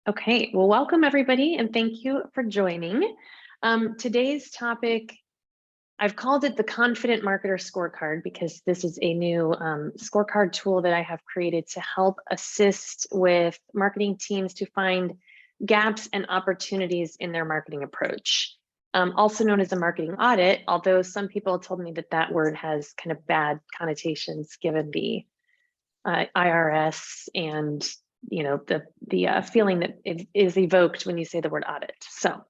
Okay, well, welcome everybody, and thank you for joining. Today's topic, I've called it the Confident Marketer Scorecard because this is a new scorecard tool that I have created to help assist with marketing teams to find gaps and opportunities in their marketing approach. Also known as a marketing audit, although some people told me that that word has kind of bad connotations given the IRS and the feeling that is evoked when you say the word audit. So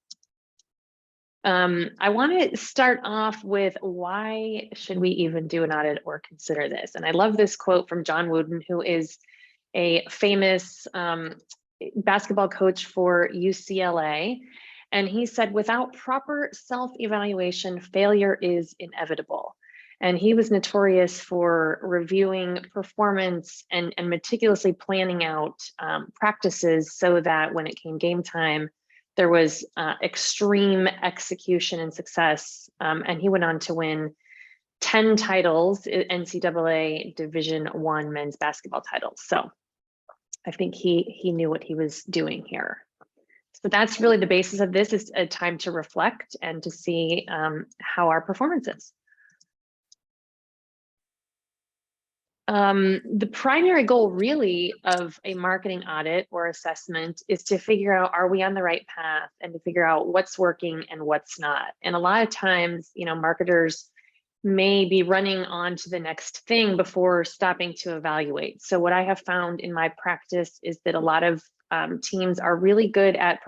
I want to start off with why should we even do an audit or consider this? And I love this quote from John Wooden, who is a famous basketball coach for UCLA. And he said, without proper self-evaluation, failure is inevitable. And he was notorious for reviewing performance and meticulously planning out practices so that when it came game time, there was extreme execution and success. And he went on to win 10 titles, NCAA Division I men's basketball titles. So I think he knew what he was doing here. So that's really the basis of this, is a time to reflect and to see how our performance is. The primary goal really of a marketing audit or assessment is to figure out, are we on the right path, and to figure out what's working and what's not. And a lot of times, marketers may be running on to the next thing before stopping to evaluate. So what I have found in my practice is that a lot of teams are really good at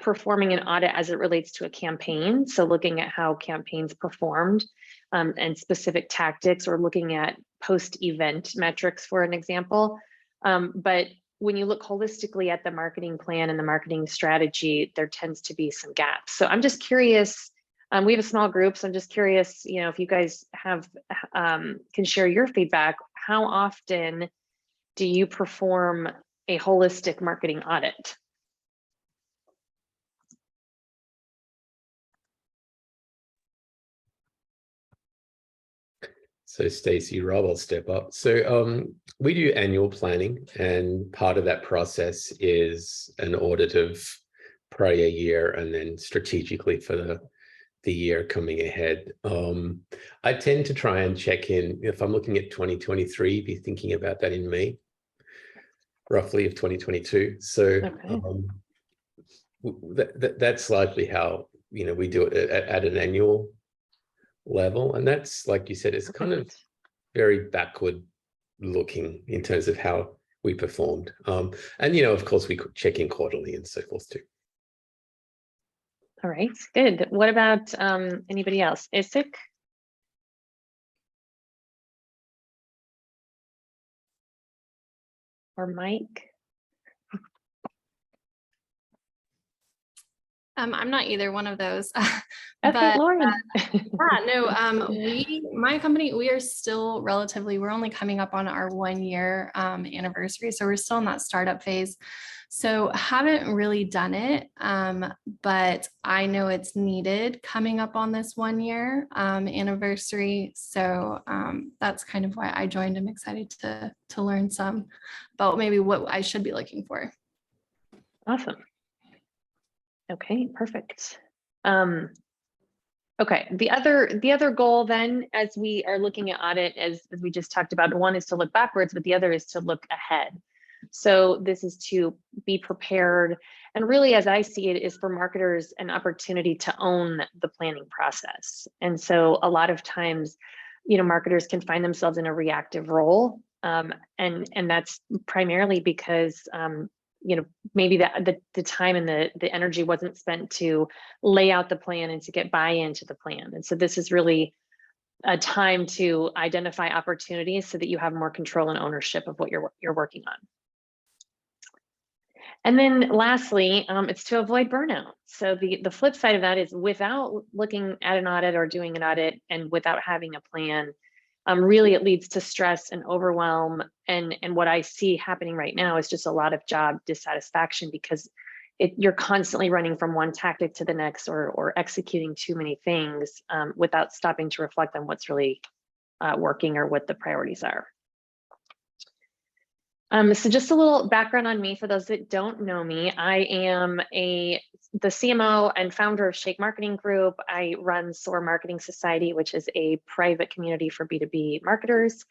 performing an audit as it relates to a campaign. So looking at how campaigns performed and specific tactics, or looking at post-event metrics, for an example. But when you look holistically at the marketing plan and the marketing strategy, there tends to be some gaps. So I'm just curious, we have a small group, so I'm just curious, if you guys have can share your feedback. How often do you perform a holistic marketing audit? So Stacey, Rob, I'll step up. So we do annual planning, and part of that process is an audit of prior year and then strategically for the year coming ahead. I tend to try and check in, if I'm looking at 2023, be thinking about that in May, roughly, of 2022. So okay. That's largely how we do it at an annual level. And that's, like you said, it's kind of very backward looking in terms of how we performed. And of course, we could check in quarterly and so forth too. All right, good. What about anybody else? Isik? Or Mike? I'm not either one of those. Okay, but, Lauren. My company, we are still we're only coming up on our 1 year anniversary. So we're still in that startup phase. So haven't really done it, but I know it's needed coming up on this 1 year anniversary. So that's kind of why I joined. I'm excited to learn some about maybe what I should be looking for. Awesome. Okay, perfect. Okay, the other goal then, as we are looking at audit, as we just talked about, one is to look backwards, but the other is to look ahead. So this is to be prepared. And really, as I see it, is for marketers an opportunity to own the planning process. And so a lot of times, marketers can find themselves in a reactive role. And that's primarily because maybe the time and the energy wasn't spent to lay out the plan and to get buy-in to the plan. And so this is really a time to identify opportunities so that you have more control and ownership of what you're working on. And then lastly, it's to avoid burnout. So the flip side of that is, without looking at an audit or doing an audit and without having a plan, really it leads to stress and overwhelm. And what I see happening right now is just a lot of job dissatisfaction, because you're constantly running from one tactic to the next, or executing too many things without stopping to reflect on what's really working or what the priorities are. So just a little background on me for those that don't know me. I am the CMO and founder of Shake Marketing Group. I run SOAR Marketing Society, which is a private community for B2B marketers.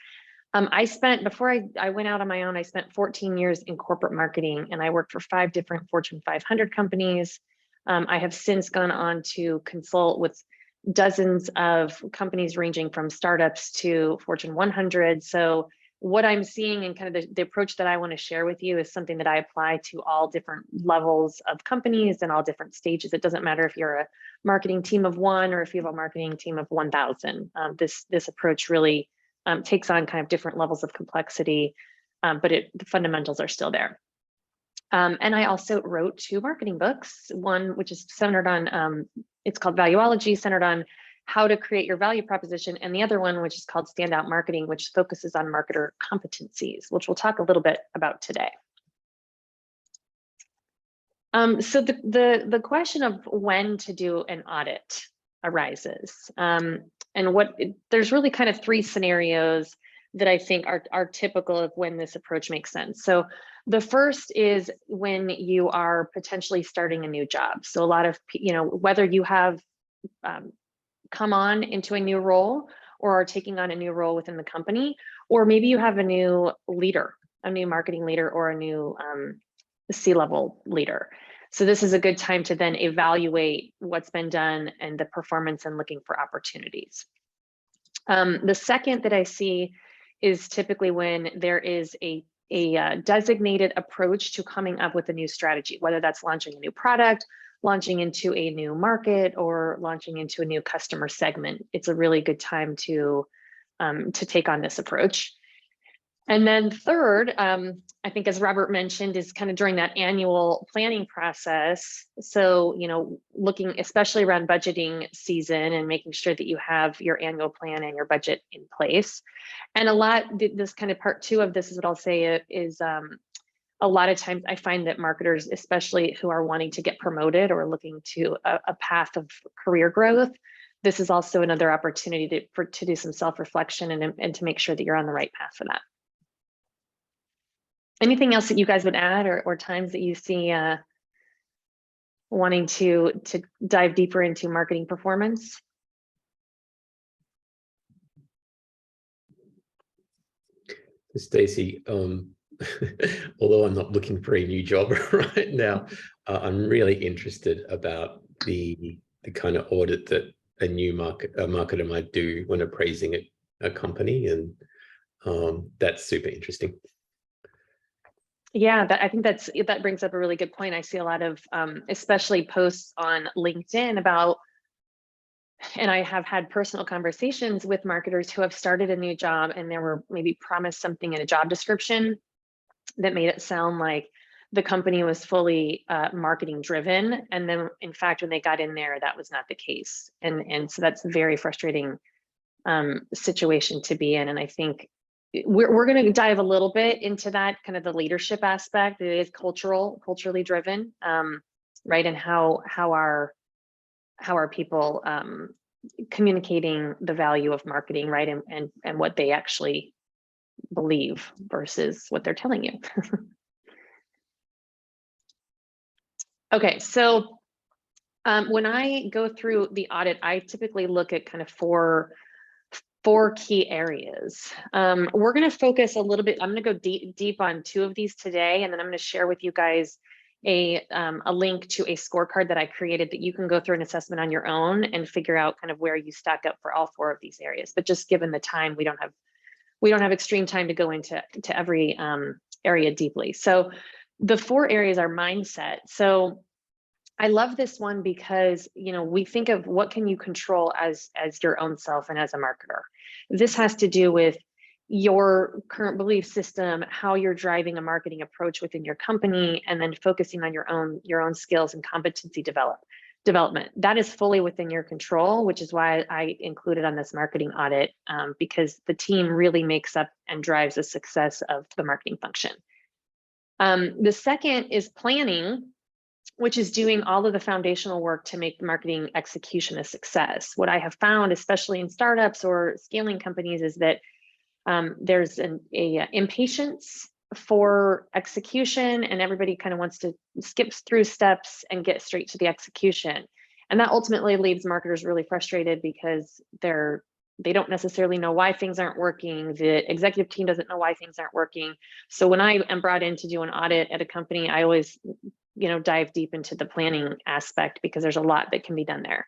Before I went out on my own, I spent 14 years in corporate marketing, and I worked for 5 different Fortune 500 companies. I have since gone on to consult with dozens of companies ranging from startups to Fortune 100. So what I'm seeing and kind of the approach that I want to share with you is something that I apply to all different levels of companies and all different stages. It doesn't matter if you're a marketing team of 1 or if you have a marketing team of 1,000. This approach really takes on kind of different levels of complexity, but the fundamentals are still there. And I also wrote 2 marketing books, one which is centered on, it's called Valuology, centered on how to create your value proposition, and the other one, which is called Standout Marketing, which focuses on marketer competencies, which we'll talk a little bit about today. So the question of when to do an audit arises, and there's really kind of 3 scenarios that I think are typical of when this approach makes sense. So the first is when you are potentially starting a new job. So a lot of, whether you have come on into a new role or are taking on a new role within the company, or maybe you have a new leader, a new marketing leader, or a new C-level leader. So this is a good time to then evaluate what's been done and the performance and looking for opportunities. The second that I see is typically when there is a designated approach to coming up with a new strategy, whether that's launching a new product, launching into a new market, or launching into a new customer segment. It's a really good time to take on this approach. And then third, I think as Robert mentioned, is kind of during that annual planning process. So, looking especially around budgeting season and making sure that you have your annual plan and your budget in place. And this kind of part 2 of this is what I'll say is a lot of times I find that marketers, especially who are wanting to get promoted or looking to a path of career growth, this is also another opportunity to do some self-reflection and to make sure that you're on the right path for that. Anything else that you guys would add, or times that you see wanting to dive deeper into marketing performance? Stacey, although I'm not looking for a new job right now, I'm really interested about the kind of audit that a marketer might do when appraising a company, and that's super interesting. Yeah, I think that brings up a really good point. I see a lot of, especially posts on LinkedIn about, and I have had personal conversations with marketers who have started a new job and they were maybe promised something in a job description that made it sound like the company was fully marketing driven. And then in fact, when they got in there, that was not the case. And so that's a very frustrating situation to be in. And I think we're going to dive a little bit into that, kind of the leadership aspect. It is culturally driven, right? And how are people communicating the value of marketing, right? And what they actually believe versus what they're telling you. Okay, so when I go through the audit, I typically look at kind of four key areas. We're going to focus a little bit. I'm going to go deep on 2 of these today, and then I'm going to share with you guys a link to a scorecard that I created that you can go through an assessment on your own and figure out kind of where you stack up for all 4 of these areas. But just given the time, we don't have extreme time to go into every area deeply. So the 4 areas are mindset. So I love this one because, we think of what can you control as your own self and as a marketer. This has to do with your current belief system, how you're driving a marketing approach within your company, and then focusing on your own skills and competency development. That is fully within your control, which is why I included on this marketing audit, because the team really makes up and drives the success of the marketing function. The second is planning, which is doing all of the foundational work to make the marketing execution a success. What I have found, especially in startups or scaling companies, is that there's an impatience for execution, and everybody kind of wants to skip through steps and get straight to the execution. And that ultimately leaves marketers really frustrated because they don't necessarily know why things aren't working. The executive team doesn't know why things aren't working. So when I am brought in to do an audit at a company, I always, dive deep into the planning aspect because there's a lot that can be done there.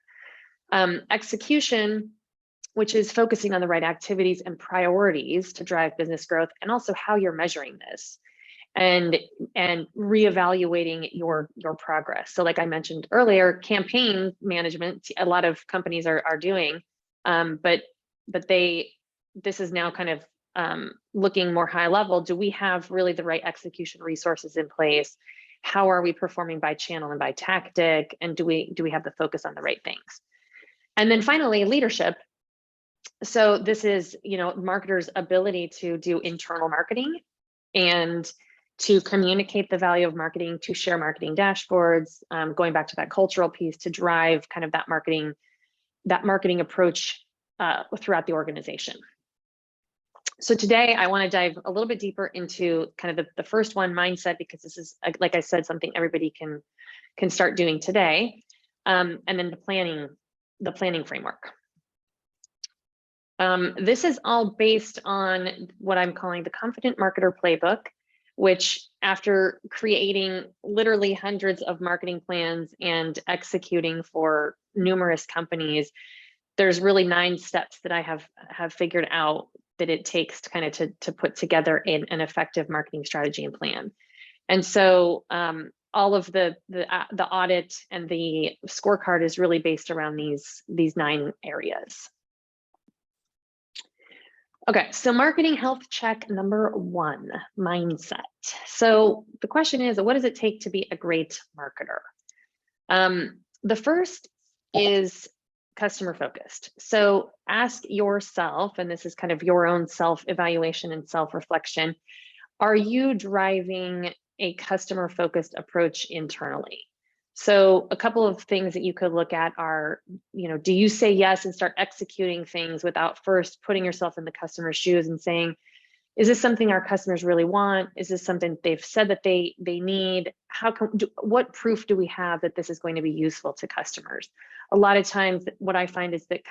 Execution, which is focusing on the right activities and priorities to drive business growth, and also how you're measuring this and reevaluating your progress. So like I mentioned earlier, campaign management, a lot of companies are doing, but this is now kind of looking more high level. Do we have really the right execution resources in place? How are we performing by channel and by tactic? And do we have the focus on the right things? And then finally, leadership. So this is, marketers' ability to do internal marketing and to communicate the value of marketing, to share marketing dashboards, going back to that cultural piece, to drive kind of that marketing approach throughout the organization. So today I want to dive a little bit deeper into kind of the first one, mindset, because this is, like I said, something everybody can start doing today. And then the planning framework. This is all based on what I'm calling the Confident Marketer Playbook, which after creating literally hundreds of marketing plans and executing for numerous companies, there's really 9 steps that I have figured out that it takes to kind of to put together an effective marketing strategy and plan. And so all of the audit and the scorecard is really based around these 9 areas. Okay, so marketing health check number 1, mindset. So the question is, what does it take to be a great marketer? The first is customer focused. So ask yourself, and this is kind of your own self-evaluation and self-reflection, are you driving a customer focused approach internally? So a couple of things that you could look at are, do you say yes and start executing things without first putting yourself in the customer's shoes and saying, is this something our customers really want? Is this something they've said that they need? What proof do we have that this is going to be useful to customers? A lot of times what I find is that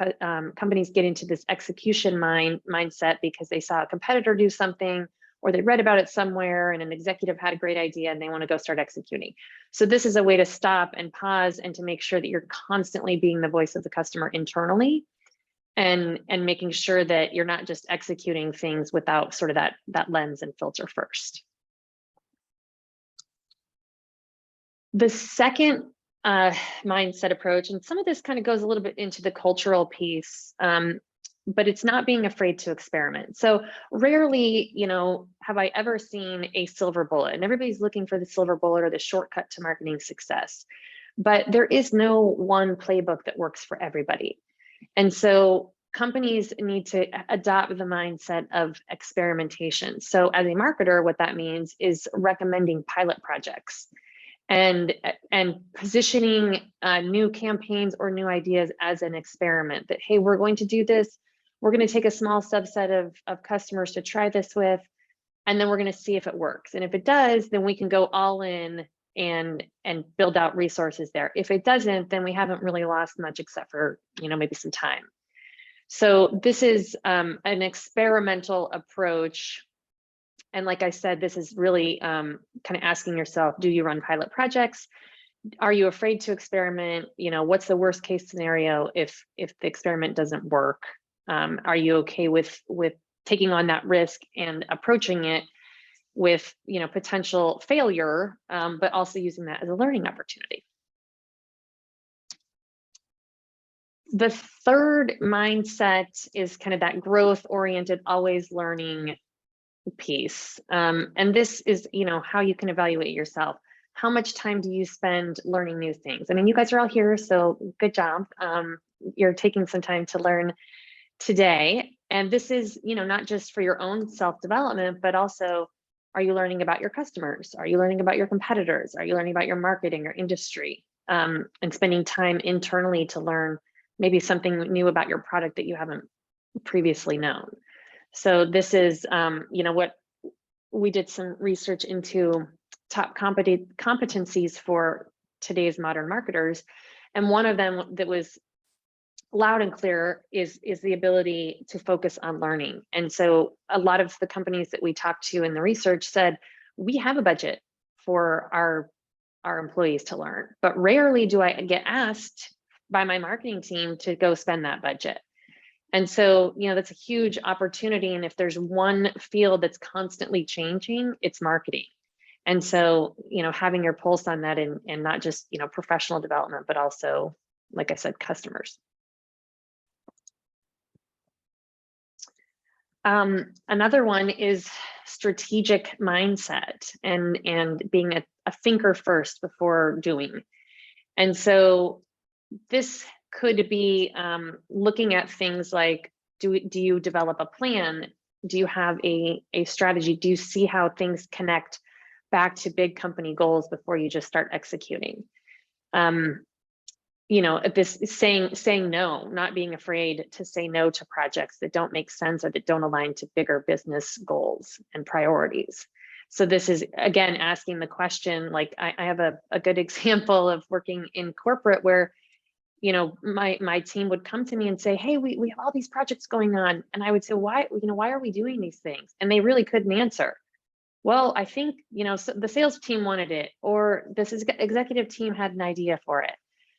companies get into this execution mindset because they saw a competitor do something, or they read about it somewhere and an executive had a great idea and they want to go start executing. So this is a way to stop and pause and to make sure that you're constantly being the voice of the customer internally and making sure that you're not just executing things without sort of that lens and filter first. The second mindset approach, and some of this kind of goes a little bit into the cultural piece, but it's not being afraid to experiment. So rarely, have I ever seen a silver bullet, and everybody's looking for the silver bullet or the shortcut to marketing success. But there is no one playbook that works for everybody. And so companies need to adopt the mindset of experimentation. So as a marketer, what that means is recommending pilot projects and positioning new campaigns or new ideas as an experiment, that, hey, we're going to do this. We're going to take a small subset of customers to try this with, and then we're going to see if it works. And if it does, then we can go all in and build out resources there. If it doesn't, then we haven't really lost much except for, maybe some time. So this is an experimental approach. And like I said, this is really kind of asking yourself, do you run pilot projects? Are you afraid to experiment? What's the worst case scenario if the experiment doesn't work? Are you okay with taking on that risk and approaching it with potential failure, but also using that as a learning opportunity? The third mindset is kind of that growth-oriented, always learning piece. And this is, how you can evaluate yourself. How much time do you spend learning new things? I mean, you guys are all here, so good job. You're taking some time to learn today. And this is, not just for your own self-development, but also, are you learning about your customers? Are you learning about your competitors? Are you learning about your marketing or industry? And spending time internally to learn maybe something new about your product that you haven't previously known. So this is, what we did some research into top competencies for today's modern marketers. And one of them that was loud and clear is the ability to focus on learning. And so a lot of the companies that we talked to in the research said, we have a budget for our employees to learn, but rarely do I get asked by my marketing team to go spend that budget. And so, that's a huge opportunity. And if there's one field that's constantly changing, it's marketing. And so, having your pulse on that and not just, professional development, but also, like I said, customers. Another one is strategic mindset and being a thinker first before doing. And so this could be looking at things like, do you develop a plan? Do you have a strategy? Do you see how things connect back to big company goals before you just start executing? This is saying no, not being afraid to say no to projects that don't make sense or that don't align to bigger business goals and priorities. So this is, again, asking the question, like I have a good example of working in corporate where, my team would come to me and say, hey, we have all these projects going on. And I would say, why are we doing these things? And they really couldn't answer. Well, I think, so the sales team wanted it, or this executive team had an idea for it.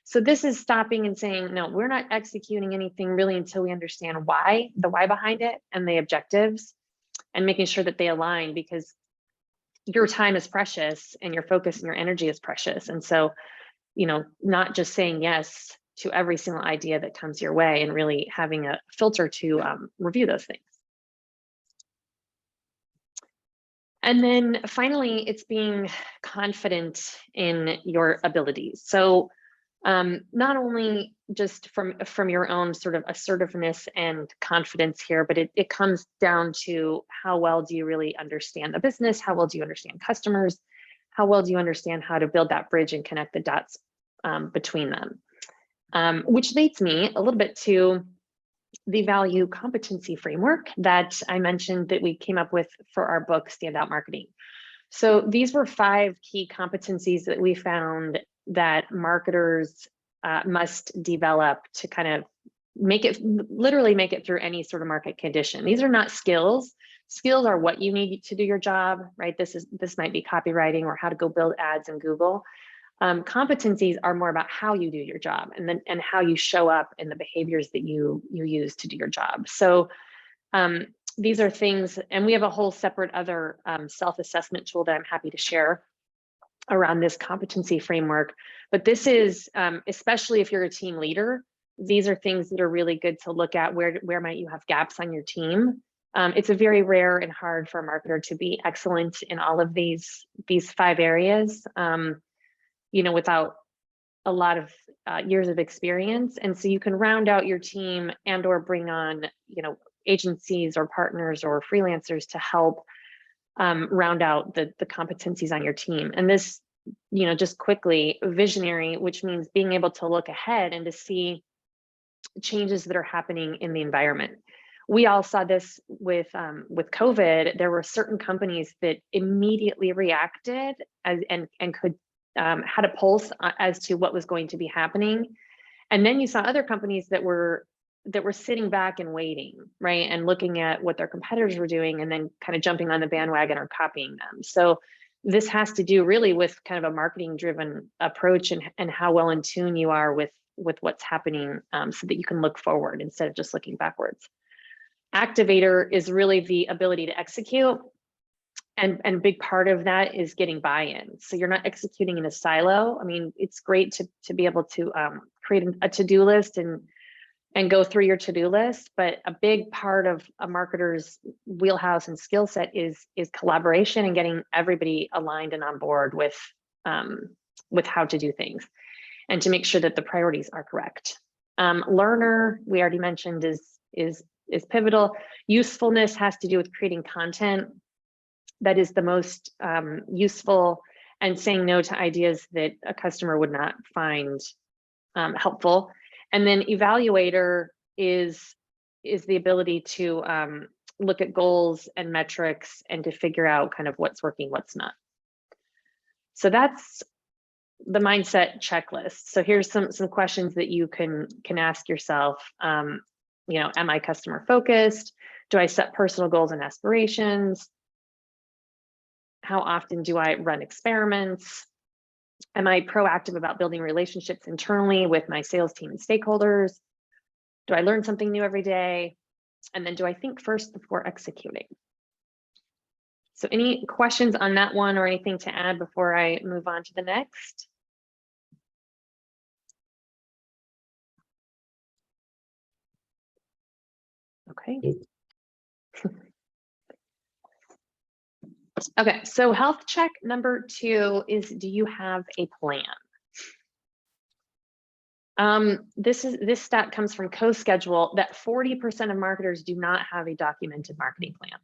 So this is stopping and saying, no, we're not executing anything really until we understand the why behind it and the objectives, and making sure that they align, because your time is precious and your focus and your energy is precious. And so, not just saying yes to every single idea that comes your way, and really having a filter to review those things. And then finally, it's being confident in your abilities. So not only just from your own sort of assertiveness and confidence here, but it comes down to how well do you really understand the business? How well do you understand customers? How well do you understand how to build that bridge and connect the dots between them? Which leads me a little bit to the value competency framework that I mentioned that we came up with for our book, Standout Marketing. So these were 5 key competencies that we found that marketers must develop to kind of literally make it through any sort of market condition. These are not skills. Skills are what you need to do your job, right? This might be copywriting or how to go build ads in Google. Competencies are more about how you do your job and how you show up and the behaviors that you use to do your job. So these are things, and we have a whole separate other self-assessment tool that I'm happy to share around this competency framework. But this is, especially if you're a team leader, these are things that are really good to look at. Where might you have gaps on your team? It's a very rare and hard for a marketer to be excellent in all of these 5 areas, without a lot of years of experience. And so you can round out your team and or bring on, agencies or partners or freelancers to help round out the competencies on your team. And this, just quickly, visionary, which means being able to look ahead and to see changes that are happening in the environment. We all saw this with COVID. There were certain companies that immediately reacted and could had a pulse as to what was going to be happening. And then you saw other companies that were sitting back and waiting, right? And looking at what their competitors were doing and then kind of jumping on the bandwagon or copying them. So this has to do really with kind of a marketing driven approach and how well in tune you are with what's happening, so that you can look forward instead of just looking backwards. Activator is really the ability to execute. And a big part of that is getting buy-in. So you're not executing in a silo. I mean, it's great to be able to create a to-do list and go through your to-do list, but a big part of a marketer's wheelhouse and skill set is collaboration and getting everybody aligned and on board with how to do things and to make sure that the priorities are correct. Learner, we already mentioned, is pivotal. Usefulness has to do with creating content that is the most useful and saying no to ideas that a customer would not find helpful. And then evaluator is the ability to look at goals and metrics and to figure out kind of what's working, what's not. So that's the mindset checklist. So here's some questions that you can ask yourself. Am I customer focused? Do I set personal goals and aspirations? How often do I run experiments? Am I proactive about building relationships internally with my sales team and stakeholders? Do I learn something new every day? And then do I think first before executing? So any questions on that one or anything to add before I move on to the next? Okay. Okay, so health check number 2 is, do you have a plan? This stat comes from CoSchedule that 40% of marketers do not have a documented marketing plan,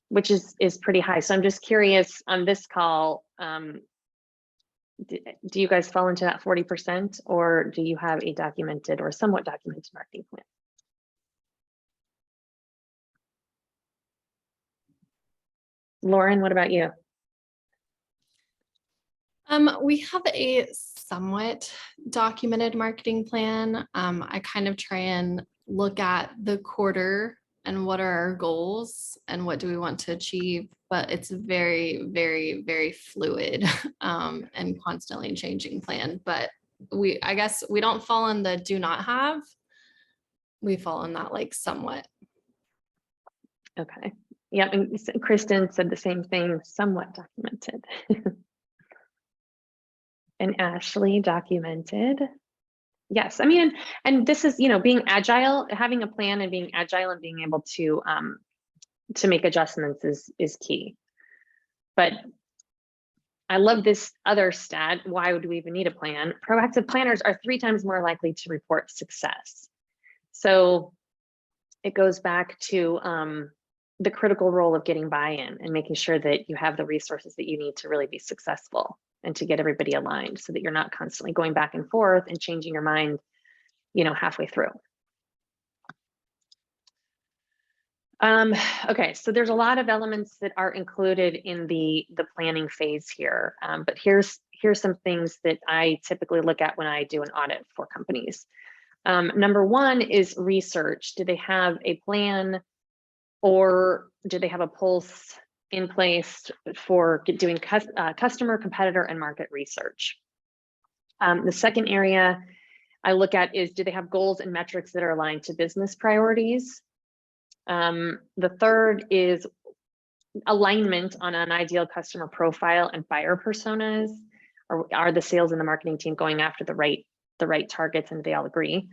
which is pretty high. So I'm just curious on this call, do you guys fall into that 40%, or do you have a documented or somewhat documented marketing plan? Lauren, what about you? We have a somewhat documented marketing plan. I kind of try and look at the quarter and what are our goals and what do we want to achieve, but it's very, very, very fluid and constantly changing plan. But I guess we don't fall in the do not have. We fall in that like somewhat. Okay. Yeah, and Kristen said the same thing, somewhat documented. And Ashley, documented. Yes, I mean, and this is, being agile, having a plan and being agile and being able to make adjustments is key. But I love this other stat. Why would we even need a plan? Proactive planners are 3 times more likely to report success. So it goes back to the critical role of getting buy-in and making sure that you have the resources that you need to really be successful and to get everybody aligned so that you're not constantly going back and forth and changing your mind, halfway through. Okay, so there's a lot of elements that are included in the planning phase here, but here's some things that I typically look at when I do an audit for companies. Number 1 is research. Do they have a plan, or do they have a pulse in place for doing customer, competitor, and market research? The second area I look at is, do they have goals and metrics that are aligned to business priorities? The third is alignment on an ideal customer profile and buyer personas. Or are the sales and the marketing team going after the right targets, and they all agree?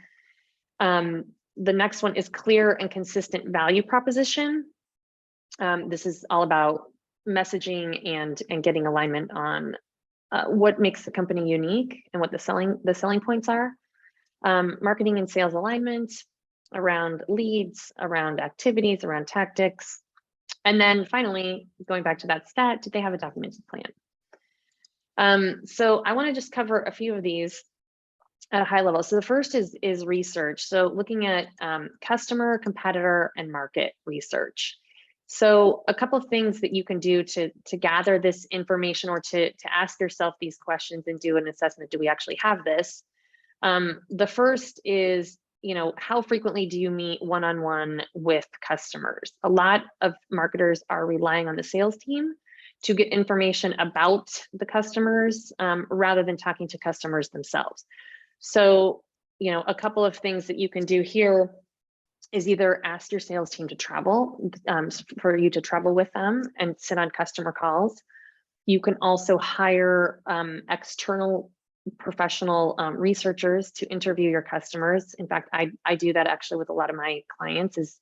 The next one is clear and consistent value proposition. This is all about messaging and getting alignment on what makes the company unique and what the selling points are. Marketing and sales alignment around leads, around activities, around tactics. And then finally, going back to that stat, do they have a documented plan? So I want to just cover a few of these at a high level. So the first is research. So looking at customer, competitor, and market research. So a couple of things that you can do to gather this information, or to ask yourself these questions and do an assessment. Do we actually have this? The first is, how frequently do you meet one-on-one with customers? A lot of marketers are relying on the sales team to get information about the customers rather than talking to customers themselves. So, a couple of things that you can do here is either ask your sales team to travel, for you to travel with them and sit on customer calls. You can also hire external professional researchers to interview your customers. In fact, I do that actually with a lot of my clients, is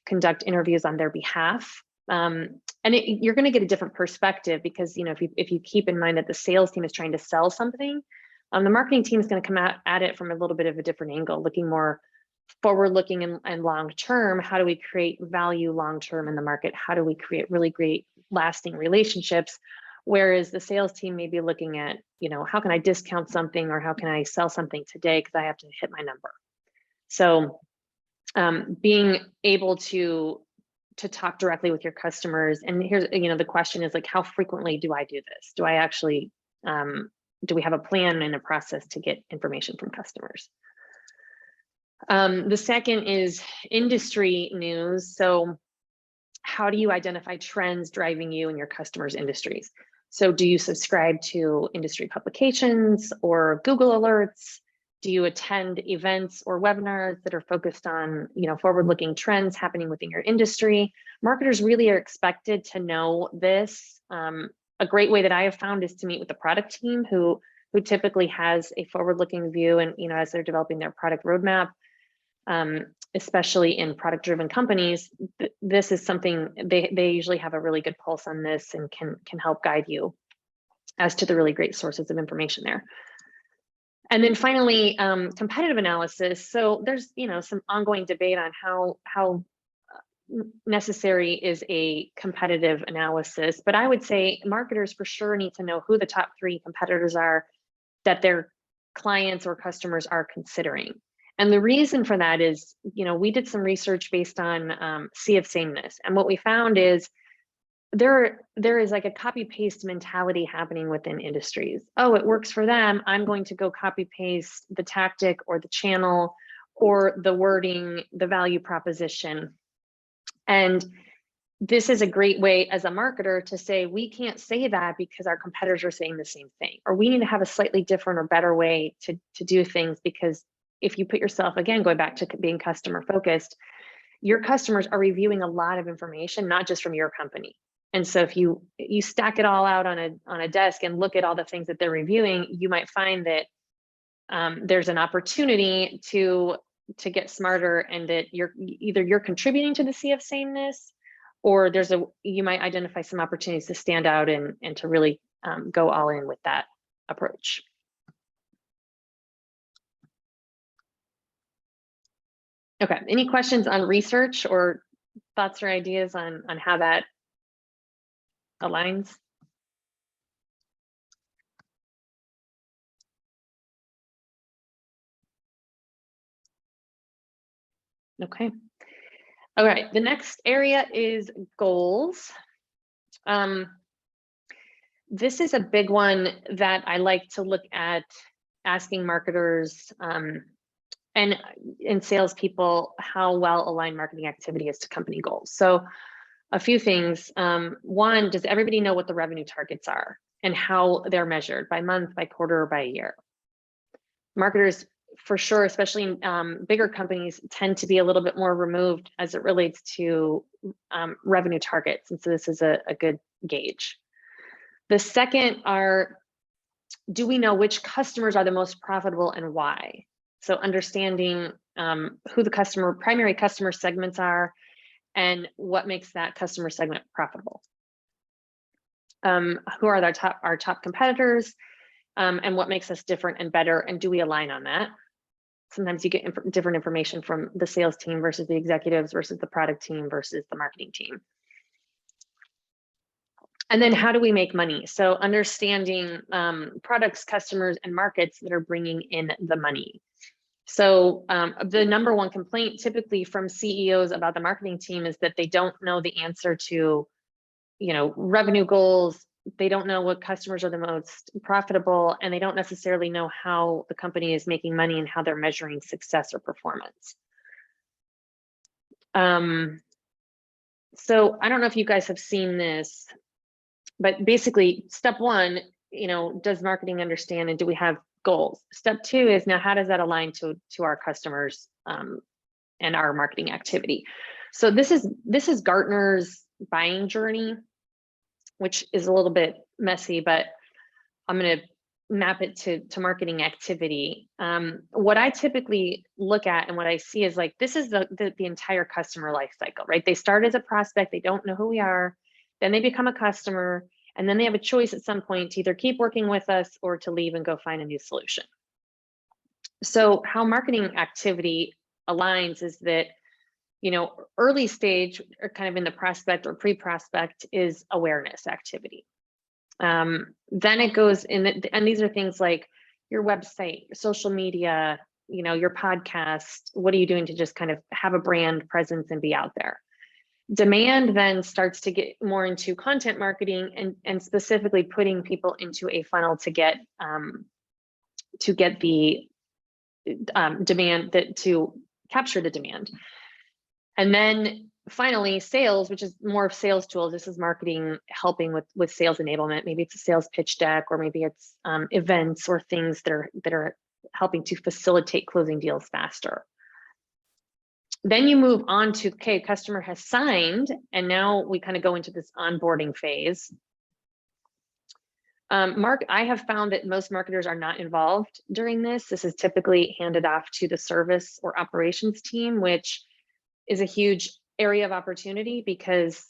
conduct interviews on their behalf. And you're going to get a different perspective, because if you keep in mind that the sales team is trying to sell something, the marketing team is going to come at it from a little bit of a different angle, looking more forward-looking and long-term. How do we create value long-term in the market? How do we create really great lasting relationships? Whereas the sales team may be looking at, how can I discount something, or how can I sell something today because I have to hit my number? So being able to to talk directly with your customers. And here's, the question is like, how frequently do I do this? Do I actually, do we have a plan and a process to get information from customers? The second is industry news. So how do you identify trends driving you and your customers' industries? So do you subscribe to industry publications or Google alerts? Do you attend events or webinars that are focused on, forward-looking trends happening within your industry? Marketers really are expected to know this. A great way that I have found is to meet with the product team who typically has a forward-looking view, and as they're developing their product roadmap, especially in product-driven companies, this is something they usually have a really good pulse on this and can help guide you as to the really great sources of information there. And then finally, competitive analysis. So there's some ongoing debate on how necessary is a competitive analysis, but I would say marketers for sure need to know who the top 3 competitors are that their clients or customers are considering. And the reason for that is, we did some research based on sea of sameness, and what we found is there is like a copy paste mentality happening within industries. Oh, it works for them, I'm going to go copy paste the tactic or the channel or the wording, the value proposition. And this is a great way as a marketer to say, we can't say that because our competitors are saying the same thing, or we need to have a slightly different or better way to do things. Because if you put yourself, again, going back to being customer focused, your customers are reviewing a lot of information, not just from your company. And so if you stack it all out on a desk and look at all the things that they're reviewing, you might find that there's an opportunity to get smarter, and that you're contributing to the sea of sameness, or you might identify some opportunities to stand out and to really go all in with that approach. Okay, any questions on research or thoughts or ideas on how that aligns? Okay. All right, the next area is goals. This is a big one that I like to look at asking marketers and salespeople how well aligned marketing activity is to company goals. So a few things. One, does everybody know what the revenue targets are and how they're measured by month, by quarter, or by year? Marketers, for sure, especially in bigger companies, tend to be a little bit more removed as it relates to revenue targets. And so this is a good gauge. The second are, do we know which customers are the most profitable and why? So understanding who the primary customer segments are and what makes that customer segment profitable. Who are our top competitors, and what makes us different and better, and do we align on that? Sometimes you get different information from the sales team versus the executives versus the product team versus the marketing team. And then how do we make money? So understanding products, customers, and markets that are bringing in the money. So the number one complaint typically from CEOs about the marketing team is that they don't know the answer to, revenue goals. They don't know what customers are the most profitable, and they don't necessarily know how the company is making money and how they're measuring success or performance. So I don't know if you guys have seen this, but basically step one, does marketing understand and do we have goals? Step two is, now how does that align to our customers and our marketing activity? So this is Gartner's buying journey, which is a little bit messy, but I'm going to map it to marketing activity. What I typically look at and what I see is like, this is the entire customer life cycle, right? They start as a prospect, they don't know who we are, then they become a customer, and then they have a choice at some point to either keep working with us or to leave and go find a new solution. So how marketing activity aligns is that, early stage, or kind of in the prospect or pre-prospect, is awareness activity. Then it goes in, and these are things like your website, your social media, your podcast. What are you doing to just kind of have a brand presence and be out there? Demand then starts to get more into content marketing and specifically putting people into a funnel to get the demand, to capture the demand. And then finally, sales, which is more of sales tools. This is marketing helping with sales enablement. Maybe it's a sales pitch deck, or maybe it's events or things that are helping to facilitate closing deals faster. Then you move on to, okay, customer has signed, and now we kind of go into this onboarding phase. I have found that most marketers are not involved during this. This is typically handed off to the service or operations team, which is a huge area of opportunity because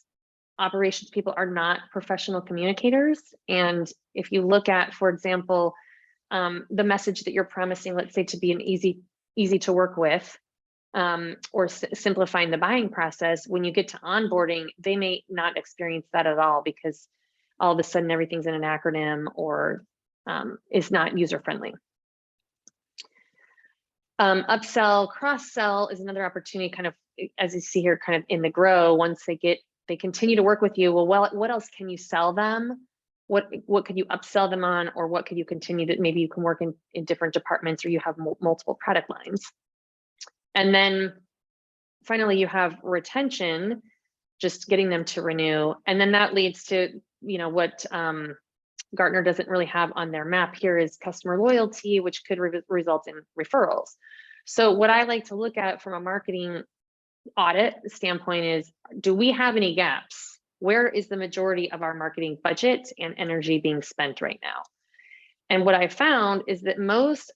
operations people are not professional communicators. And if you look at, for example, the message that you're promising, let's say, to be an easy to work with, or simplifying the buying process, when you get to onboarding, they may not experience that at all because all of a sudden everything's in an acronym or is not user-friendly. Upsell, cross-sell is another opportunity, kind of, as you see here, kind of in the grow. Once they continue to work with you, well, what else can you sell them? What could you upsell them on, or what could you continue to, maybe you can work in different departments, or you have multiple product lines. And then finally, you have retention, just getting them to renew. And then that leads to, what Gartner doesn't really have on their map here is customer loyalty, which could result in referrals. So what I like to look at from a marketing audit standpoint is, do we have any gaps? Where is the majority of our marketing budget and energy being spent right now? And what I found is that most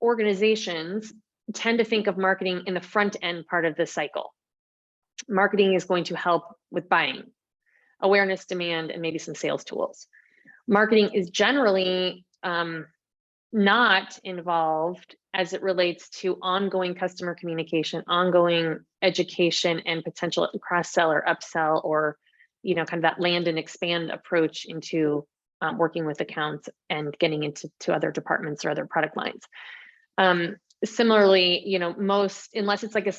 organizations tend to think of marketing in the front end part of the cycle. Marketing is going to help with buying, awareness, demand, and maybe some sales tools. Marketing is generally not involved as it relates to ongoing customer communication, ongoing education, and potential cross-sell or upsell, or kind of that land and expand approach into working with accounts and getting into other departments or other product lines. Similarly, unless it's like a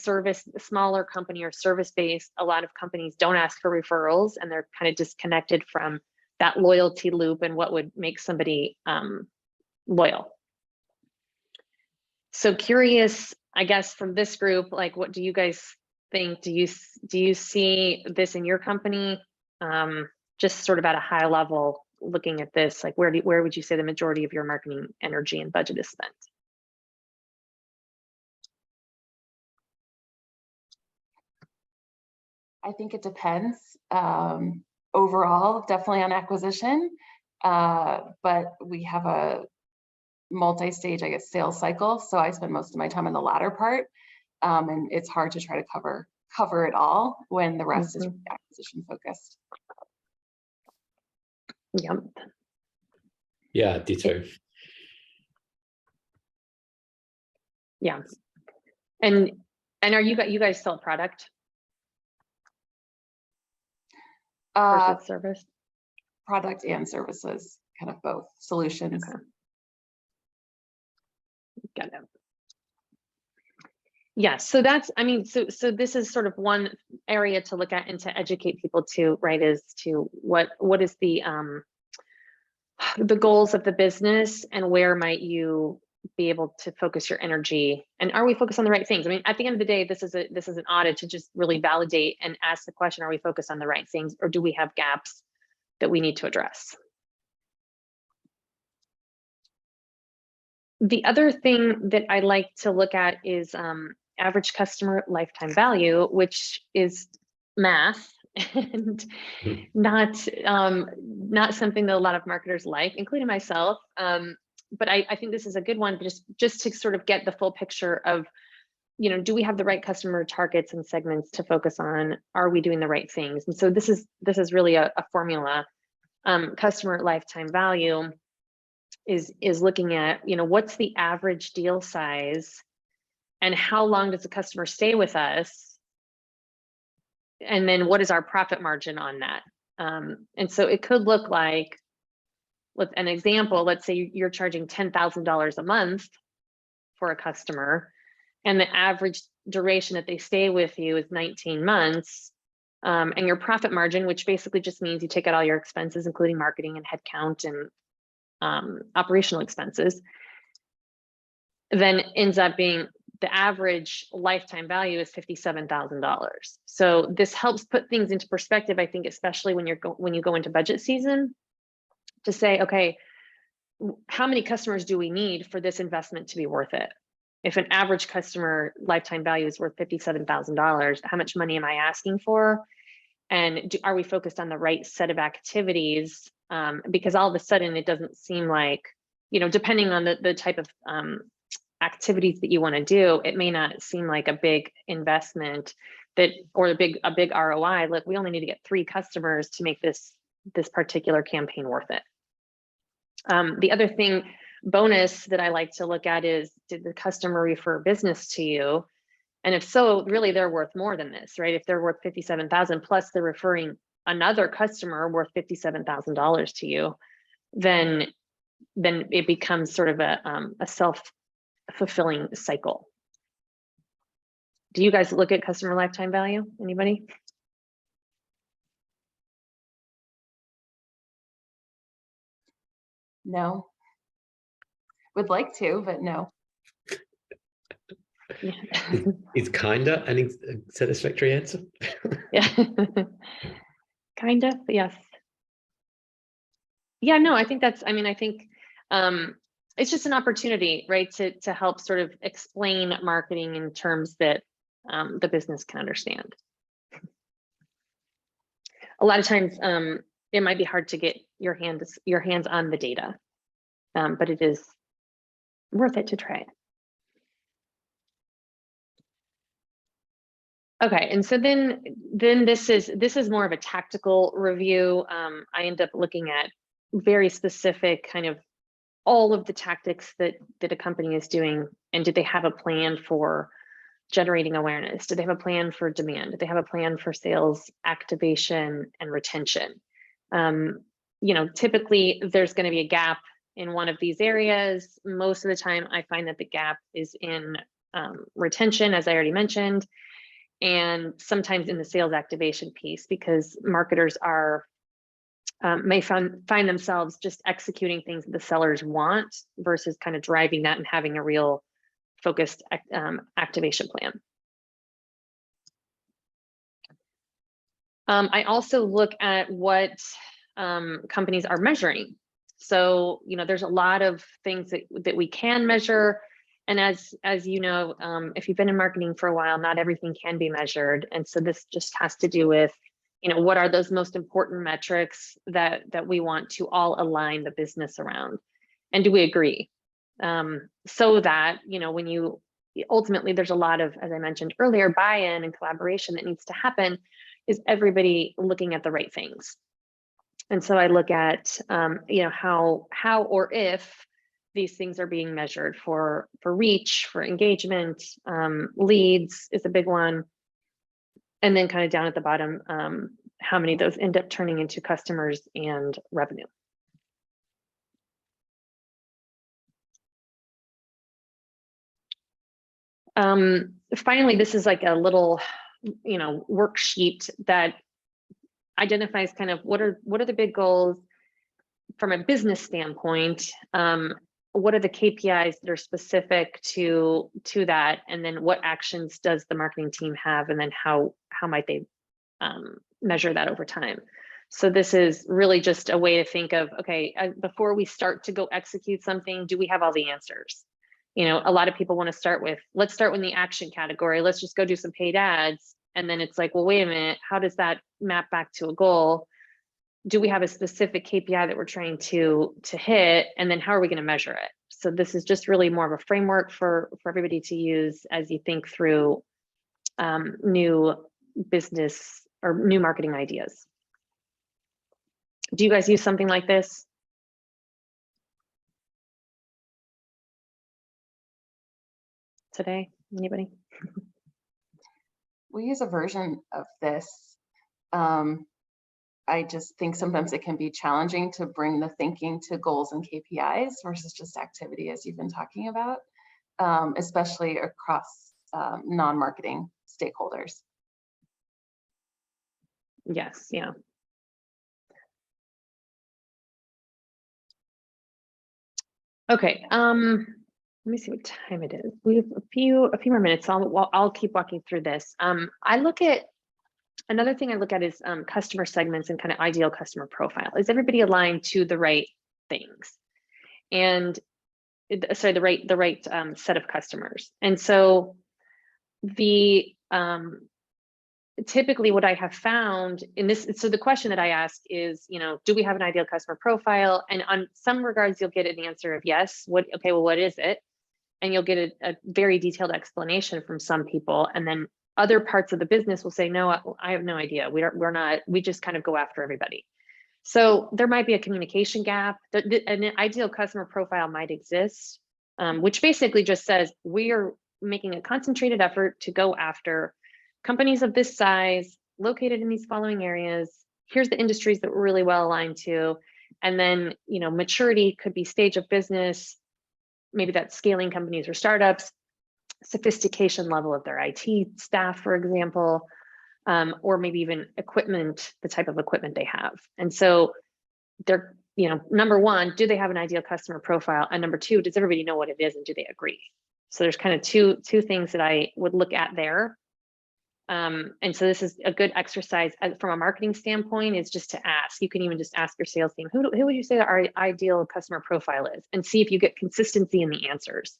smaller company or service-based, a lot of companies don't ask for referrals, and they're kind of disconnected from that loyalty loop and what would make somebody loyal. So curious, I guess, from this group, like, what do you guys think? Do you see this in your company? Just sort of at a high level, looking at this, like, where would you say the majority of your marketing energy and budget is spent? I think it depends. Overall, definitely on acquisition, but we have a multi-stage, I guess, sales cycle. So I spend most of my time in the latter part, and it's hard to try to cover it all when the rest is acquisition focused. Yep. Yeah, ditto. Yeah. And are you guys sell product versus service? Product and services, kind of both solutions. Okay. Got it. Yeah, so that's, so this is sort of one area to look at and to educate people to, right, is to what is the goals of the business, and where might you be able to focus your energy, and are we focused on the right things? At the end of the day, this is an audit to just really validate and ask the question, are we focused on the right things, or do we have gaps that we need to address? The other thing that I like to look at is average customer lifetime value, which is math and not something that a lot of marketers like, including myself. But I think this is a good one, just to sort of get the full picture of, do we have the right customer targets and segments to focus on? Are we doing the right things? And so this is really a formula. Customer lifetime value is looking at, what's the average deal size, and how long does the customer stay with us? And then what is our profit margin on that? And so it could look like, with an example, let's say you're charging $10,000 a month for a customer, and the average duration that they stay with you is 19 months. and your profit margin, which basically just means you take out all your expenses, including marketing and headcount and operational expenses, then ends up being the average lifetime value is $57,000. So this helps put things into perspective, I think, especially when you go into budget season, to say, okay, how many customers do we need for this investment to be worth it? If an average customer lifetime value is worth $57,000, how much money am I asking for? And are we focused on the right set of activities? Because all of a sudden it doesn't seem like, depending on the type of activities that you want to do, it may not seem like a big investment or a big ROI. Look, we only need to get 3 customers to make this particular campaign worth it. The other bonus that I like to look at is, did the customer refer business to you? And if so, really they're worth more than this, right? If they're worth $57,000 plus they're referring another customer worth $57,000 to you, then it becomes sort of a self-fulfilling cycle. Do you guys look at customer lifetime value? Anybody? No. Would like to, but no. Yeah. It's kinda a satisfactory answer. Yeah. Kind of, yes. Yeah, no, I think it's just an opportunity, right, to help sort of explain marketing in terms that the business can understand. A lot of times, it might be hard to get your hands on the data, but it is worth it to try it. Okay, and so then this is more of a tactical review. I end up looking at very specific kind of all of the tactics that a company is doing, and did they have a plan for generating awareness? Do they have a plan for demand? Do they have a plan for sales activation and retention? Typically there's going to be a gap in one of these areas. Most of the time I find that the gap is in retention, as I already mentioned, and sometimes in the sales activation piece, because marketers may find themselves just executing things that the sellers want versus kind of driving that and having a real focused activation plan. I also look at what companies are measuring. So, there's a lot of things that we can measure. And as you know, if you've been in marketing for a while, not everything can be measured. And so this just has to do with, what are those most important metrics that we want to all align the business around? And do we agree? So that, when you ultimately, there's a lot of, as I mentioned earlier, buy-in and collaboration that needs to happen, is everybody looking at the right things. And so I look at, how or if these things are being measured for reach, for engagement, leads is a big one. And then kind of down at the bottom, how many of those end up turning into customers and revenue. Finally, this is like a little, worksheet that identifies kind of what are the big goals from a business standpoint. What are the KPIs that are specific to that, and then what actions does the marketing team have, and then how might they measure that over time? So this is really just a way to think of, okay, before we start to go execute something, do we have all the answers? A lot of people want to start with, let's start with the action category. Let's just go do some paid ads. And then it's like, well, wait a minute, how does that map back to a goal? Do we have a specific KPI that we're trying to hit? And then how are we going to measure it? So this is just really more of a framework for everybody to use as you think through new business or new marketing ideas. Do you guys use something like this? Today, anybody? We use a version of this. I just think sometimes it can be challenging to bring the thinking to goals and KPIs versus just activity, as you've been talking about, especially across non-marketing stakeholders. Yes, yeah. Okay, let me see what time it is. We have a few more minutes, so I'll keep walking through this. I look at, another thing I look at is customer segments and kind of ideal customer profile. Is everybody aligned to the right things? And sorry, the right set of customers. And so the typically what I have found in this, so the question that I ask is, do we have an ideal customer profile? And on some regards, you'll get an answer of yes. Okay, well, what is it? And you'll get a very detailed explanation from some people. And then other parts of the business will say, no, I have no idea. We just kind of go after everybody. So there might be a communication gap. An ideal customer profile might exist, which basically just says we are making a concentrated effort to go after companies of this size, located in these following areas. Here's the industries that we're really well aligned to. And then, maturity could be stage of business. Maybe that's scaling companies or startups, sophistication level of their IT staff, for example, or maybe even equipment, the type of equipment they have. And so they're, number one, do they have an ideal customer profile? And number two, does everybody know what it is and do they agree? So there's kind of two things that I would look at there. And so this is a good exercise from a marketing standpoint, is just to ask. You can even just ask your sales team, who would you say our ideal customer profile is, and see if you get consistency in the answers,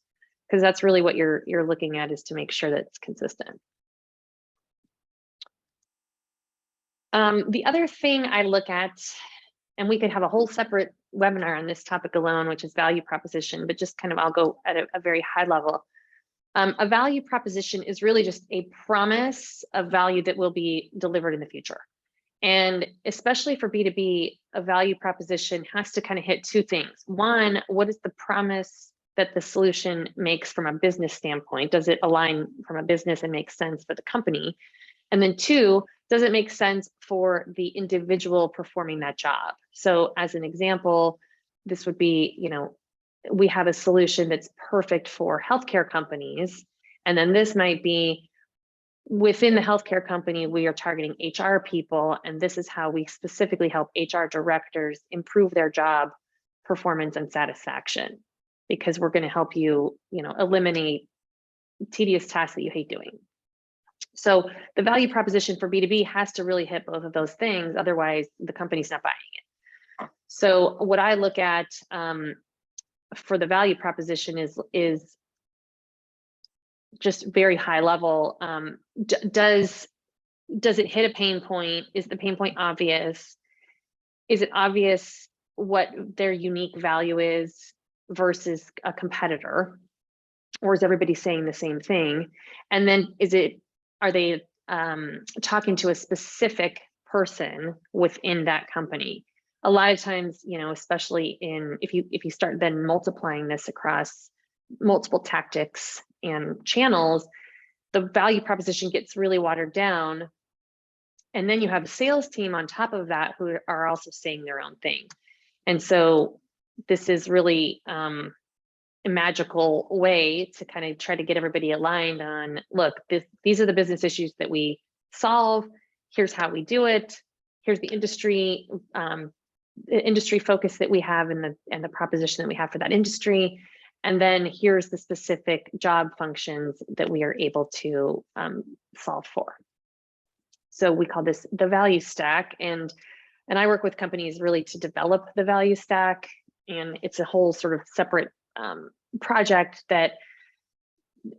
because that's really what you're looking at, is to make sure that it's consistent. The other thing I look at, and we could have a whole separate webinar on this topic alone, which is value proposition, but just kind of, I'll go at a very high level. A value proposition is really just a promise of value that will be delivered in the future. And especially for B2B, a value proposition has to kind of hit two things. One, what is the promise that the solution makes from a business standpoint? Does it align from a business and make sense for the company? And then two, does it make sense for the individual performing that job? So as an example, this would be, we have a solution that's perfect for healthcare companies. And then this might be within the healthcare company, we are targeting HR people. And this is how we specifically help HR directors improve their job performance and satisfaction, because we're going to help you, eliminate tedious tasks that you hate doing. So the value proposition for B2B has to really hit both of those things. Otherwise, the company's not buying it. So what I look at, for the value proposition is just very high level. Does it hit a pain point? Is the pain point obvious? Is it obvious what their unique value is versus a competitor? Or is everybody saying the same thing? And then are they talking to a specific person within that company? A lot of times, especially if you start then multiplying this across multiple tactics and channels, the value proposition gets really watered down. And then you have a sales team on top of that who are also saying their own thing. And so this is really a magical way to kind of try to get everybody aligned on, look, these are the business issues that we solve. Here's how we do it. Here's the industry focus that we have and the proposition that we have for that industry. And then here's the specific job functions that we are able to solve for. So we call this the value stack. And I work with companies really to develop the value stack. And it's a whole sort of separate project that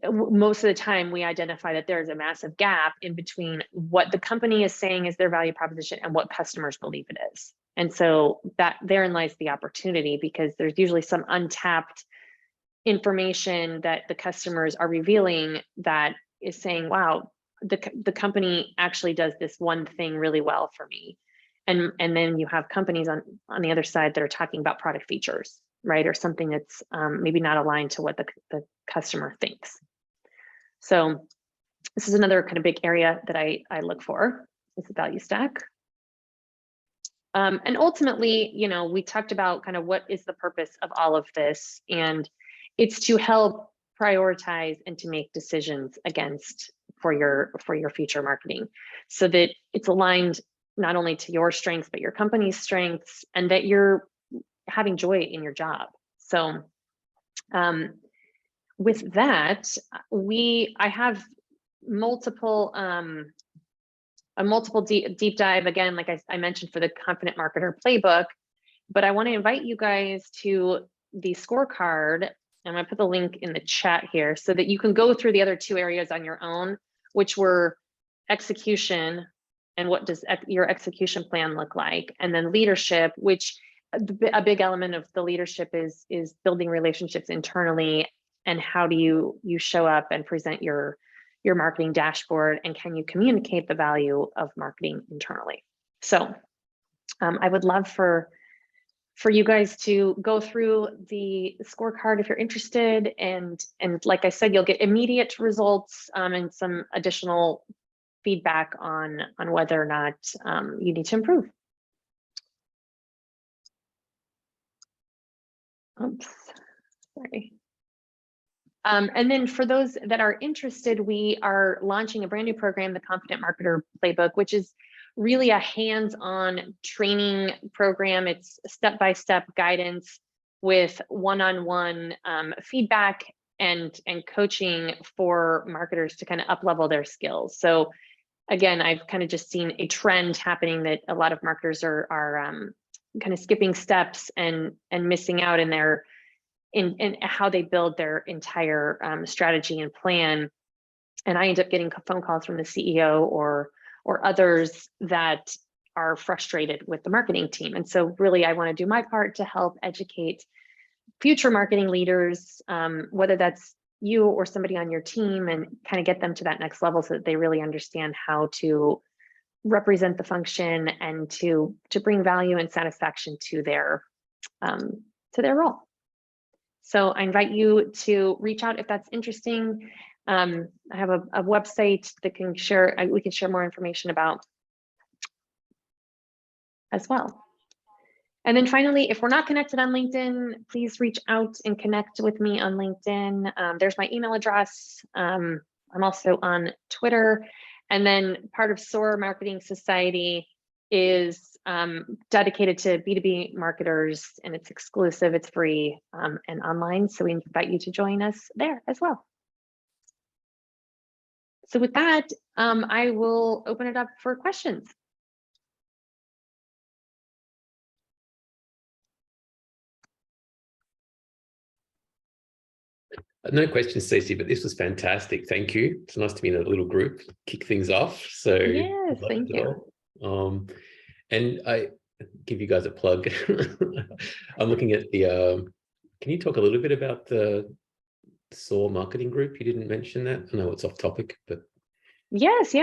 most of the time we identify that there's a massive gap in between what the company is saying is their value proposition and what customers believe it is. And so that therein lies the opportunity, because there's usually some untapped information that the customers are revealing that is saying, wow, the company actually does this one thing really well for me. And then you have companies on the other side that are talking about product features, right? Or something that's maybe not aligned to what the customer thinks. So this is another kind of big area that I look for, is the value stack. And ultimately, we talked about kind of what is the purpose of all of this, and it's to help prioritize and to make decisions for your future marketing, so that it's aligned not only to your strengths, but your company's strengths, and that you're having joy in your job. So with that, I have multiple deep dive, again, like I mentioned, for the Confident Marketer Playbook, but I want to invite you guys to the scorecard. I'm going to put the link in the chat here so that you can go through the other two areas on your own, which were execution and what does your execution plan look like, and then leadership, which a big element of the leadership is building relationships internally, and how do you show up and present your marketing dashboard, and can you communicate the value of marketing internally. So I would love for you guys to go through the scorecard if you're interested, and like I said, you'll get immediate results and some additional feedback on whether or not you need to improve. Oops, sorry. And then for those that are interested, we are launching a brand new program, the Confident Marketer Playbook, which is really a hands-on training program. It's step-by-step guidance with one-on-one feedback and coaching for marketers to kind of up-level their skills. So again, I've kind of just seen a trend happening that a lot of marketers are kind of skipping steps and missing out in their in how they build their entire strategy and plan. And I end up getting phone calls from the CEO or others that are frustrated with the marketing team. And so really, I want to do my part to help educate future marketing leaders, whether that's you or somebody on your team, and kind of get them to that next level so that they really understand how to represent the function and to bring value and satisfaction to their role. So I invite you to reach out if that's interesting. I have a website that can share, we can share more information about as well. And then finally, if we're not connected on LinkedIn, please reach out and connect with me on LinkedIn. There's my email address. I'm also on Twitter. And then part of SOAR Marketing Society is dedicated to B2B marketers, and it's exclusive, it's free, and online. So we invite you to join us there as well. So with that, I will open it up for questions. No questions, Stacey, but this was fantastic. Thank you. It's nice to be in a little group, kick things off. So yes, thank you. And I give you guys a plug. I'm looking at the, can you talk a little bit about the SOAR marketing group? You didn't mention that. I know it's off topic, but. Yes.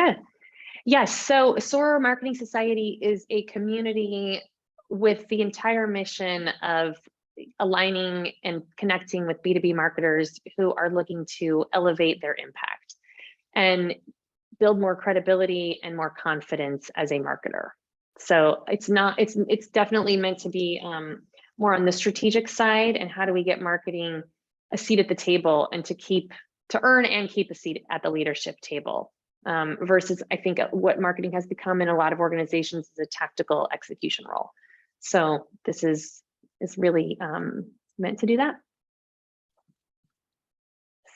So SOAR Marketing Society is a community with the entire mission of aligning and connecting with B2B marketers who are looking to elevate their impact and build more credibility and more confidence as a marketer. So it's definitely meant to be more on the strategic side, and how do we get marketing a seat at the table and to earn and keep a seat at the leadership table, versus I think what marketing has become in a lot of organizations is a tactical execution role. So this is really meant to do that.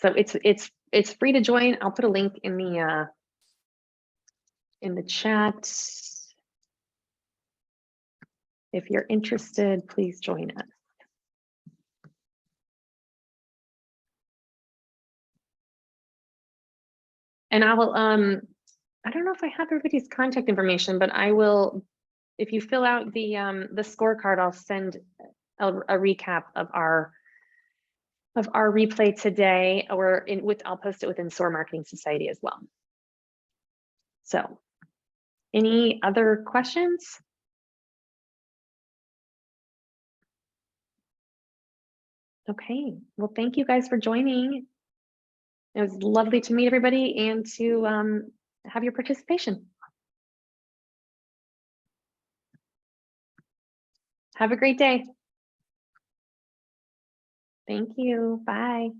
So it's free to join. I'll put a link in the chat. If you're interested, please join us. And I will, I don't know if I have everybody's contact information, but I will, if you fill out the scorecard, I'll send a recap of our replay today, or I'll post it within SOAR Marketing Society as well. So any other questions? Okay, well, thank you guys for joining. It was lovely to meet everybody and to have your participation. Have a great day. Thank you. Bye.